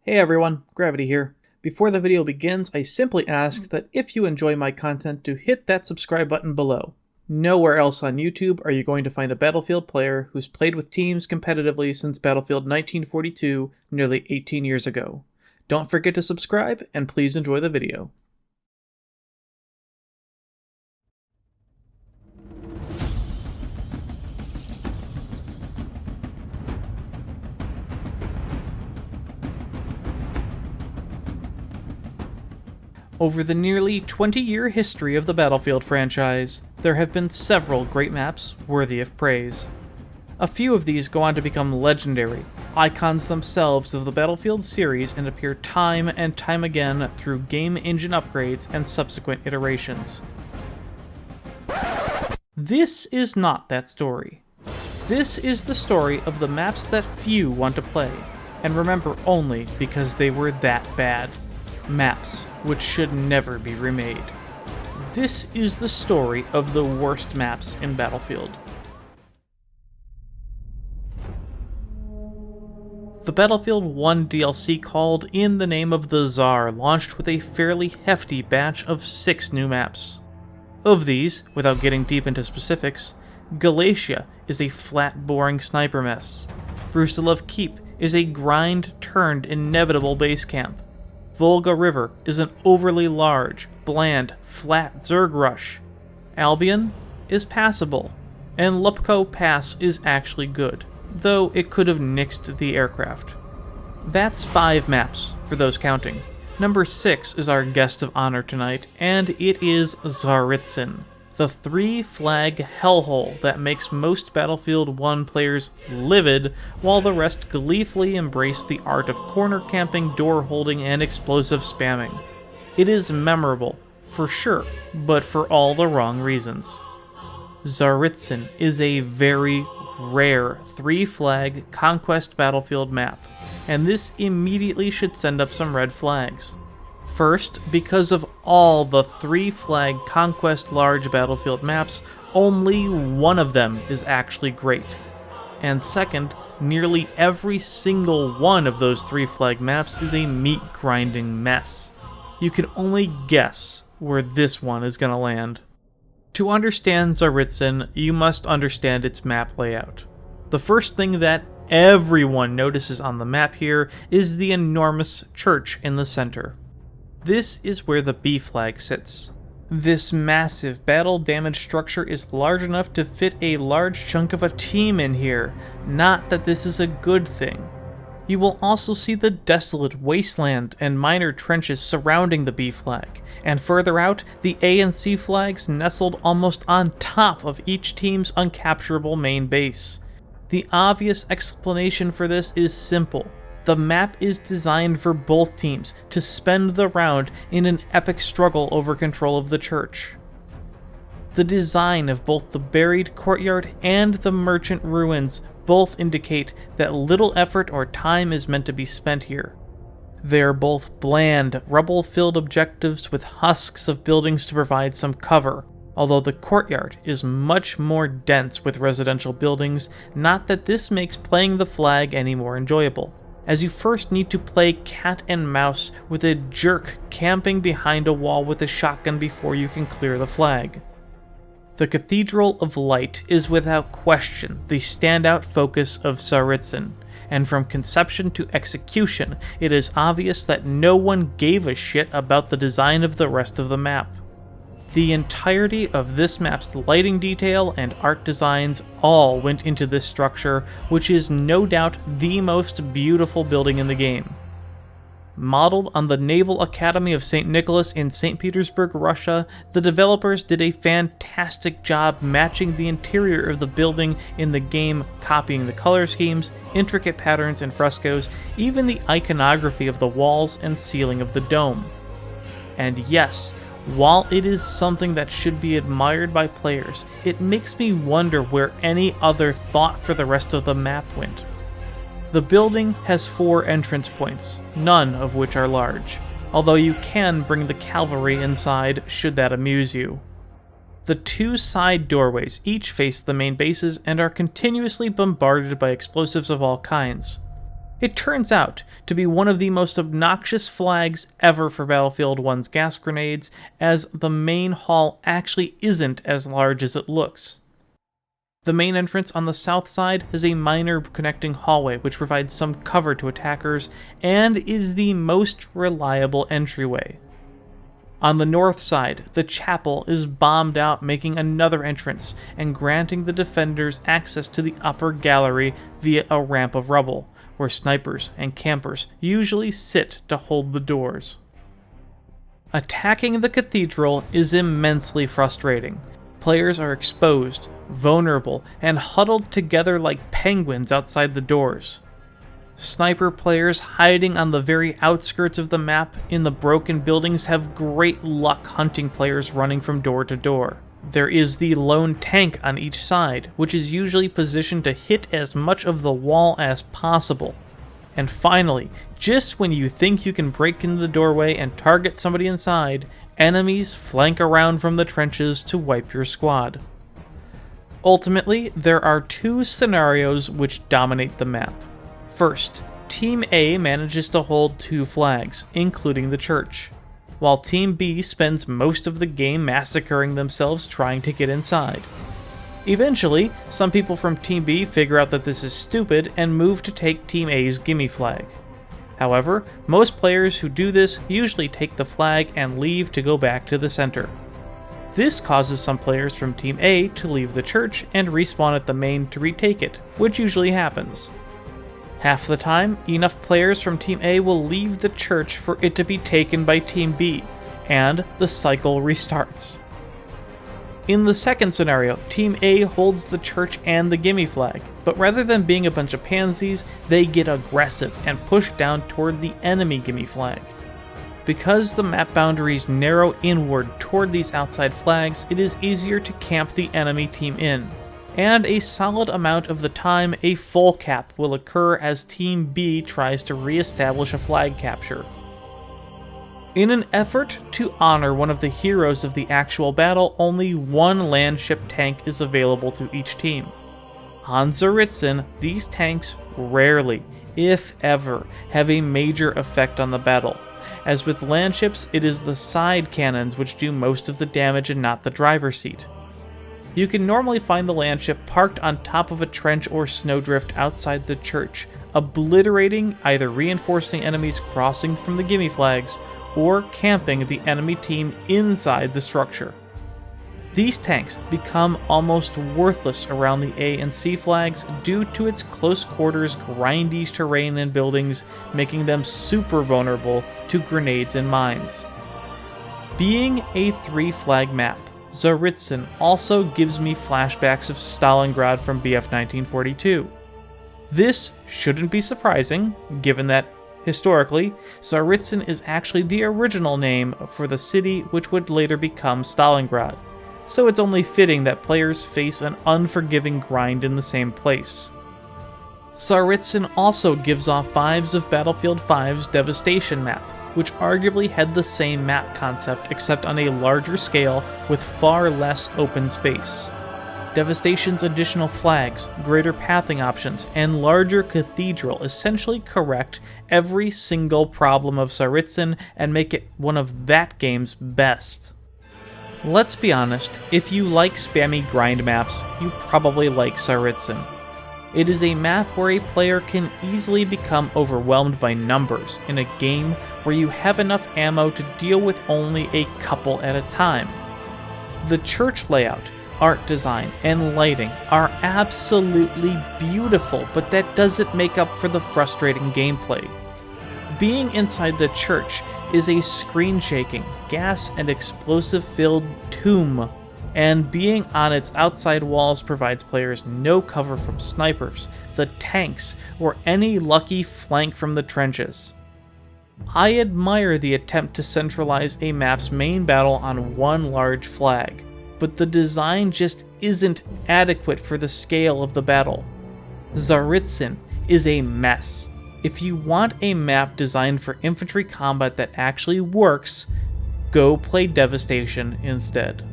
Hey everyone, Gravity here. Before the video begins, I simply ask that if you enjoy my content to hit that subscribe button below. Nowhere else on YouTube are you going to find a Battlefield player who's played with teams competitively since Battlefield 1942, nearly 18 years ago. Don't forget to subscribe, and please enjoy the video. Over the nearly 20-year history of the Battlefield franchise, there have been several great maps worthy of praise. A few of these go on to become legendary, icons themselves of the Battlefield series, and appear time and time again through game engine upgrades and subsequent iterations. This is not that story. This is the story of the maps that few want to play, and remember only because they were that bad. Maps which should never be remade. This is the story of the worst maps in Battlefield. The Battlefield 1 DLC called In the Name of the Tsar launched with a fairly hefty batch of 6 new maps. Of these, without getting deep into specifics, Galatia is a flat, boring sniper mess. Brusilov Keep is a grind-turned-inevitable base camp. Volga River is an overly large, bland, flat Zerg rush. Albion is passable, and Lupko Pass is actually good, though it could have nixed the aircraft. That's 5 maps, for those counting. Number 6 is our guest of honor tonight, and it is Zaritzen, the 3-flag hellhole that makes most Battlefield 1 players livid, while the rest gleefully embrace the art of corner camping, door holding, and explosive spamming. It is memorable, for sure, but for all the wrong reasons. Zaritzen is a very rare 3-flag conquest Battlefield map, and this immediately should send up some red flags. First, because of all the 3-flag Conquest large Battlefield maps, only one of them is actually great. And second, nearly every single one of those 3-flag maps is a meat-grinding mess. You can only guess where this one is going to land. To understand Zaritzen, you must understand its map layout. The first thing that everyone notices on the map here is the enormous church in the center. This is where the B flag sits. This massive battle-damaged structure is large enough to fit a large chunk of a team in here, not that this is a good thing. You will also see the desolate wasteland and minor trenches surrounding the B flag, and further out, the A and C flags nestled almost on top of each team's uncapturable main base. The obvious explanation for this is simple. The map is designed for both teams to spend the round in an epic struggle over control of the church. The design of both the buried courtyard and the merchant ruins both indicate that little effort or time is meant to be spent here. They are both bland, rubble-filled objectives with husks of buildings to provide some cover, although the courtyard is much more dense with residential buildings, not that this makes playing the flag any more enjoyable, as you first need to play cat and mouse with a jerk camping behind a wall with a shotgun before you can clear the flag. The Cathedral of Light is without question the standout focus of Tsaritsyn, and from conception to execution, it is obvious that no one gave a shit about the design of the rest of the map. The entirety of this map's lighting detail and art designs all went into this structure, which is no doubt the most beautiful building in the game. Modeled on the Naval Academy of St. Nicholas in St. Petersburg, Russia, the developers did a fantastic job matching the interior of the building in the game, copying the color schemes, intricate patterns and frescoes, even the iconography of the walls and ceiling of the dome. And yes, while it is something that should be admired by players, it makes me wonder where any other thought for the rest of the map went. The building has 4 entrance points, none of which are large, although you can bring the cavalry inside should that amuse you. The 2 side doorways each face the main bases and are continuously bombarded by explosives of all kinds. It turns out to be one of the most obnoxious flags ever for Battlefield 1's gas grenades, as the main hall actually isn't as large as it looks. The main entrance on the south side is a minor connecting hallway which provides some cover to attackers and is the most reliable entryway. On the north side, the chapel is bombed out, making another entrance and granting the defenders access to the upper gallery via a ramp of rubble, where snipers and campers usually sit to hold the doors. Attacking the cathedral is immensely frustrating. Players are exposed, vulnerable, and huddled together like penguins outside the doors. Sniper players hiding on the very outskirts of the map in the broken buildings have great luck hunting players running from door to door. There is the lone tank on each side, which is usually positioned to hit as much of the wall as possible. And finally, just when you think you can break into the doorway and target somebody inside, enemies flank around from the trenches to wipe your squad. Ultimately, there are two scenarios which dominate the map. First, Team A manages to hold two flags, including the church, while Team B spends most of the game massacring themselves trying to get inside. Eventually, some people from Team B figure out that this is stupid and move to take Team A's gimme flag. However, most players who do this usually take the flag and leave to go back to the center. This causes some players from Team A to leave the church and respawn at the main to retake it, which usually happens. Half the time, enough players from Team A will leave the church for it to be taken by Team B, and the cycle restarts. In the second scenario, Team A holds the church and the gimme flag, but rather than being a bunch of pansies, they get aggressive and push down toward the enemy gimme flag. Because the map boundaries narrow inward toward these outside flags, it is easier to camp the enemy team in. And a solid amount of the time, a full cap will occur as Team B tries to re-establish a flag capture. In an effort to honor one of the heroes of the actual battle, only one landship tank is available to each team. On Zaritzen, these tanks rarely, if ever, have a major effect on the battle. As with landships, it is the side cannons which do most of the damage and not the driver's seat. You can normally find the landship parked on top of a trench or snowdrift outside the church, obliterating either reinforcing enemies crossing from the gimme flags or camping the enemy team inside the structure. These tanks become almost worthless around the A and C flags due to its close quarters, grindy terrain and buildings, making them super vulnerable to grenades and mines. Being a 3-flag map, Zaritzen also gives me flashbacks of Stalingrad from BF 1942. This shouldn't be surprising, given that, historically, Zaritzen is actually the original name for the city which would later become Stalingrad, so it's only fitting that players face an unforgiving grind in the same place. Zaritzen also gives off vibes of Battlefield 5's Devastation map, which arguably had the same map concept except on a larger scale with far less open space. Devastation's additional flags, greater pathing options, and larger cathedral essentially correct every single problem of Tsaritsyn and make it one of that game's best. Let's be honest, if you like spammy grind maps, you probably like Tsaritsyn. It is a map where a player can easily become overwhelmed by numbers in a game where you have enough ammo to deal with only a couple at a time. The church layout, art design, and lighting are absolutely beautiful, but that doesn't make up for the frustrating gameplay. Being inside the church is a screen-shaking, gas and explosive-filled tomb, and being on its outside walls provides players no cover from snipers, the tanks, or any lucky flank from the trenches. I admire the attempt to centralize a map's main battle on one large flag, but the design just isn't adequate for the scale of the battle. Zaritzen is a mess. If you want a map designed for infantry combat that actually works, go play Devastation instead.